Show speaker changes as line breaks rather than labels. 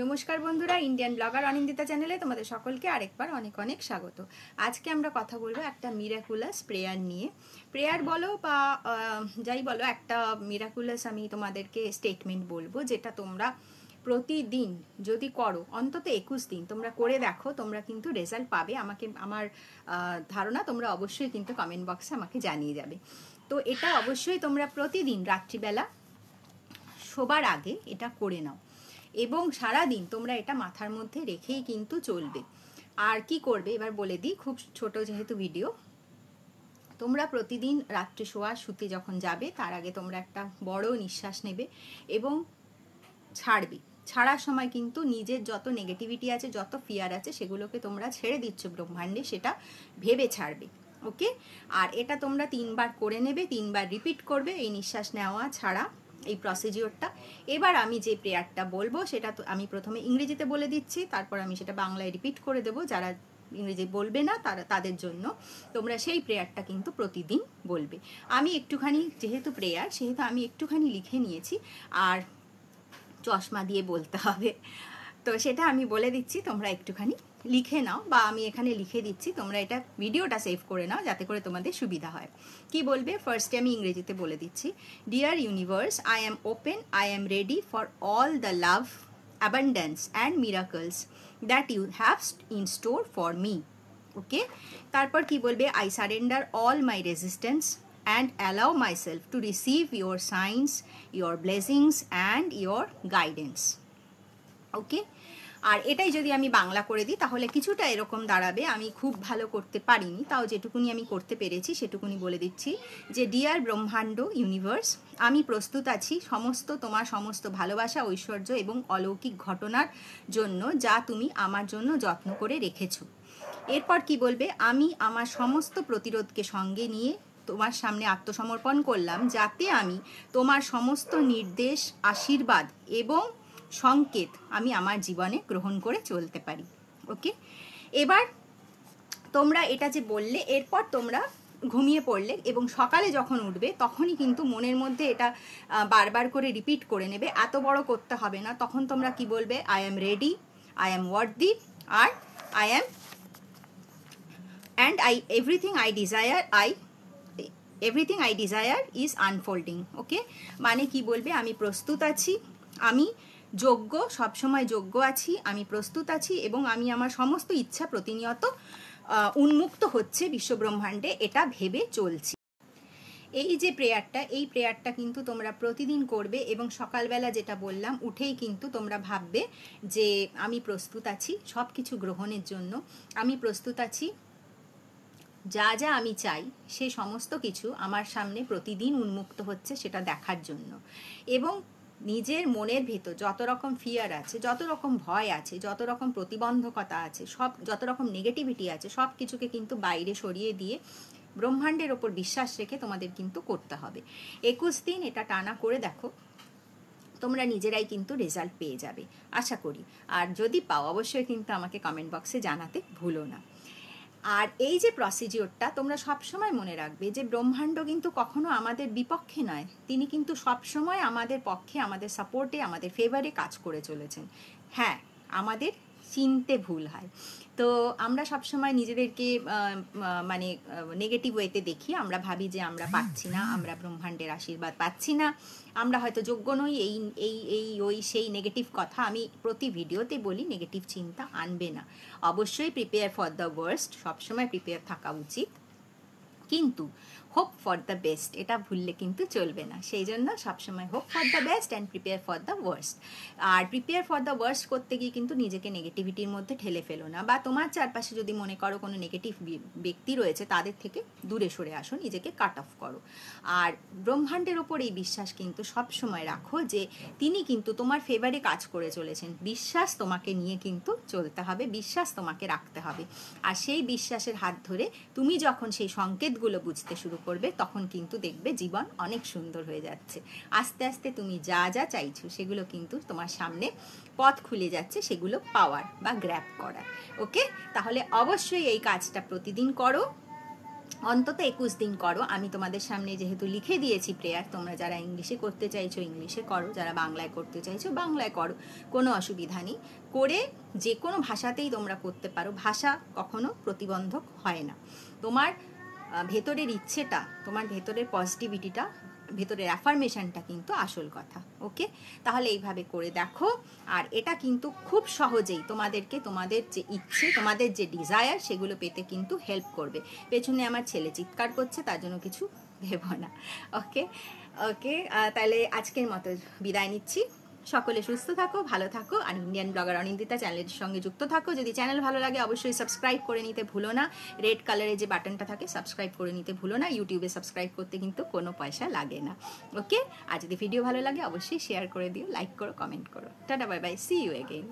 নমস্কার বন্ধুরা, Indian blogger Anindita চ্যানেলে তোমাদের সকলকে আরেকবার অনেক অনেক স্বাগত। আজকে আমরা কথা বলবো একটা মিরাকুলাস প্রেয়ার নিয়ে। প্রেয়ার বলো বা যাই বলো, একটা মিরাকুলাস আমি তোমাদেরকে স্টেটমেন্ট বলবো, যেটা তোমরা প্রতিদিন যদি করো, অন্তত 21 দিন তোমরা করে দেখো, তোমরা কিন্তু রেজাল্ট পাবে। আমার ধারণা তোমরা অবশ্যই কিন্তু কমেন্ট বক্সে আমাকে জানিয়ে যাবে। তো এটা অবশ্যই তোমরা প্রতিদিন রাত্রিবেলা শোবার আগে এটা করে নাও এবং সারা দিন তোমরা এটা মাথার মধ্যে রেখেই কিন্তু চলবে। আর কি করবে এবার বলে দিই, খুব ছোট যেহেতু ভিডিও। তোমরা প্রতিদিন রাত্রে শুতে যখন যাবে তার আগে তোমরা একটা বড় নিঃশ্বাস নেবে এবং ছাড়বে। ছাড়ার সময় কিন্তু নিজের যত নেগেটিভিটি আছে, যত ফিয়ার আছে, সেগুলোকে তোমরা ছেড়ে দিচ্ছ ব্রহ্মাণ্ডে, সেটা ভেবে ছাড়বে। ওকে? আর এটা তোমরা 3 বার করে নেবে, 3 বার রিপিট করবে এই নিঃশ্বাস নেওয়া ছাড়া এই প্রসিডিওরটা। এবার আমি যে প্রেয়ারটা বলবো সেটা তো আমি প্রথমে ইংরেজিতে বলে দিচ্ছি, তারপর আমি সেটা বাংলায় রিপিট করে দেবো। যারা ইংরেজি বলবে না তাদের জন্য তোমরা সেই প্রেয়ারটা কিন্তু প্রতিদিন বলবে। আমি একটুখানি, যেহেতু প্রেয়ার সেহেতু আমি একটুখানি লিখে নিয়েছি, আর চশমা দিয়ে বলতে হবে, তো সেটা আমি বলে দিচ্ছি, তোমরা একটুখানি লিখে নাও, বা আমি এখানে লিখে দিচ্ছি, তোমরা এটা ভিডিওটা সেভ করে নাও যাতে করে তোমাদের সুবিধা হয়। কি বলবে ফার্স্টে আমি ইংরেজিতে বলে দিচ্ছি। Dear universe, I am open, I am ready for all the love, abundance and miracles that you have in store for me. Okay? তারপর কি বলবে? I surrender all my resistance and allow myself to receive your signs, your blessings and your guidance. ওকে? আর এটাই যদি আমি বাংলা করে দিই তাহলে কিছুটা এরকম দাঁড়াবে। আমি খুব ভালো করতে পারিনি, তাও যেটুকুনি আমি করতে পেরেছি সেটুকুনি বলে দিচ্ছি যে ডিয়ার ব্রহ্মাণ্ড ইউনিভার্স, আমি প্রস্তুত আছি তোমার সমস্ত ভালোবাসা, ঐশ্বর্য এবং অলৌকিক ঘটনার জন্য যা তুমি আমার জন্য যত্ন করে রেখেছো। এরপর কি বলবে? আমি আমার সমস্ত প্রতিরোধকে সঙ্গে নিয়ে তোমার সামনে আত্মসমর্পণ করলাম, যাতে আমি তোমার সমস্ত নির্দেশ, আশীর্বাদ এবং সংকেত আমি আমার জীবনে গ্রহণ করে চলতে পারি। ওকে? এবার তোমরা এটা যে বললে, এরপর তোমরা ঘুমিয়ে পড়লে এবং সকালে যখন উঠবে তখনই কিন্তু মনের মধ্যে এটা বারবার করে রিপিট করে নেবে। এত বড় করতে হবে না। তখন তোমরা কি বলবে? I am ready, I am worthy, আর I am and everything I desire is unfolding. Okay? মানে কি বলবে? আমি প্রস্তুত আছি, আমি যোগ্য, সবসময় যোগ্য আছি, আমি প্রস্তুত আছি এবং আমি আমার সমস্ত ইচ্ছা প্রতিনিয়ত উন্মুক্ত হচ্ছে বিশ্বব্রহ্মাণ্ডে, এটা ভেবে চলছি। এই যে প্রেয়ারটা, এই প্রেয়ারটা কিন্তু তোমরা প্রতিদিন করবে এবং সকালবেলা যেটা বললাম উঠেই কিন্তু তোমরা ভাববে যে আমি প্রস্তুত আছি সব কিছু গ্রহণের জন্য, আমি প্রস্তুত আছি যা যা আমি চাই সে সমস্ত কিছু আমার সামনে প্রতিদিন উন্মুক্ত হচ্ছে সেটা দেখার জন্য। এবং নিজের মনের ভেতর যত রকম ফিয়ার আছে, যত রকম ভয় আছে, যত রকম প্রতিবন্ধকতা আছে, যত রকম নেগেটিভিটি আছে, সব কিছুকে কিন্তু বাইরে সরিয়ে দিয়ে ব্রহ্মাণ্ডের ওপর বিশ্বাস রেখে তোমাদের কিন্তু করতে হবে। 21 দিন এটা টানা করে দেখো, তোমরা নিজেরাই কিন্তু রেজাল্ট পেয়ে যাবে আশা করি। আর যদি পাও অবশ্যই কিন্তু আমাকে কমেন্ট বক্সে জানাতে ভুলো না। আর এই যে প্রসিডিওরটা তোমরা সবসময় মনে রাখবে যে ব্রহ্মাণ্ড কিন্তু কখনো আমাদের বিপক্ষে নয়, তিনি কিন্তু সবসময় আমাদের পক্ষে, আমাদের সাপোর্টে, আমাদের ফেভারে কাজ করে চলেছেন। হ্যাঁ, আমাদের চিনতে ভুল হয়। তো আমরা সবসময় নিজেদেরকে মানে নেগেটিভ ওয়েতে দেখি। আমরা ভাবি যে আমরা পাচ্ছি না, আমরা ব্রহ্মাণ্ডের আশীর্বাদ পাচ্ছি না, আমরা হয়তো যোগ্য নই, ওই সেই নেগেটিভ কথা আমি প্রতি ভিডিওতে বলি। নেগেটিভ চিন্তা আনবে না। অবশ্যই প্রিপেয়ার ফর দ্য ওয়ার্স্ট, সবসময় প্রিপেয়ার থাকা উচিত, কিন্তু হোপ ফর দ্য বেস্ট এটা ভুললে কিন্তু চলবে না। সেই জন্য সবসময় hope for the best and prepare for the worst. আর প্রিপেয়ার ফর দ্য ওয়ার্স্ট করতে গিয়ে কিন্তু নিজেকে নেগেটিভিটির মধ্যে ঠেলে ফেলো না, বা তোমার চারপাশে যদি মনে করো কোনো নেগেটিভ ব্যক্তি রয়েছে তাদের থেকে দূরে সরে আসো, নিজেকে কাট অফ করো। আর ব্রহ্মাণ্ডের ওপর এই বিশ্বাস কিন্তু সবসময় রাখো যে তিনি কিন্তু তোমার ফেভারে কাজ করে চলেছেন। বিশ্বাস তোমাকে নিয়ে কিন্তু চলতে হবে, বিশ্বাস তোমাকে রাখতে হবে। আর সেই বিশ্বাসের হাত ধরে তুমি যখন সেই সংকেতগুলো বুঝতে শুরু করবে তখন কিন্তু দেখবে জীবন অনেক সুন্দর হয়ে যাচ্ছে। আস্তে আস্তে তুমি যা যা চাইছো সেগুলো কিন্তু তোমার সামনে পথ খুলে যাচ্ছে, সেগুলো পাওয়ার বা গ্র্যাব করার। ওকে? তাহলে অবশ্যই এই কাজটা প্রতিদিন করো অন্তত 21 দিন করো। আমি তোমাদের সামনে যেহেতু লিখে দিয়েছি প্রেয়ার, তোমরা যারা ইংলিশে করতে চাইছো ইংলিশে করো, যারা বাংলায় করতে চাইছো বাংলায় করো, কোনো অসুবিধা নেই। করে যে কোনো ভাষাতেই তোমরা করতে পারো, ভাষা কখনো প্রতিবন্ধক হয় না। তোমার ভেতরের ইচ্ছেটা, তোমার ভেতরের পজিটিভিটিটা, ভেতরের অ্যাফার্মেশনটা কিন্তু আসল কথা। ওকে, তাহলে এইভাবে করে দেখো। আর এটা কিন্তু খুব সহজেই তোমাদেরকে তোমাদের যে ইচ্ছে, তোমাদের যে ডিজায়ার, সেগুলো পেতে কিন্তু হেল্প করবে। পেছনে আমার ছেলে চিৎকার করছে, তার জন্য কিছু ভেবো না। ওকে ওকে, তাহলে আজকের মতো বিদায় নিচ্ছি। সকলে সুস্থ থাকো, ভালো থাকো, আর ইন্ডিয়ান ব্লগার অনিন্দিতা চ্যানেলের সঙ্গে যুক্ত থাকো। যদি চ্যানেল ভালো লাগে অবশ্যই সাবস্ক্রাইব করে নিতে ভুলো না। রেড কালারের যে বাটনটা থাকে সাবস্ক্রাইব করে নিতে ভুলো না। ইউটিউবে সাবস্ক্রাইব করতে কিন্তু কোনো পয়সা লাগে না। ওকে, আর যদি ভিডিও ভালো লাগে অবশ্যই শেয়ার করে দিও, লাইক করো, কমেন্ট করো। Tata, bye bye, see you again.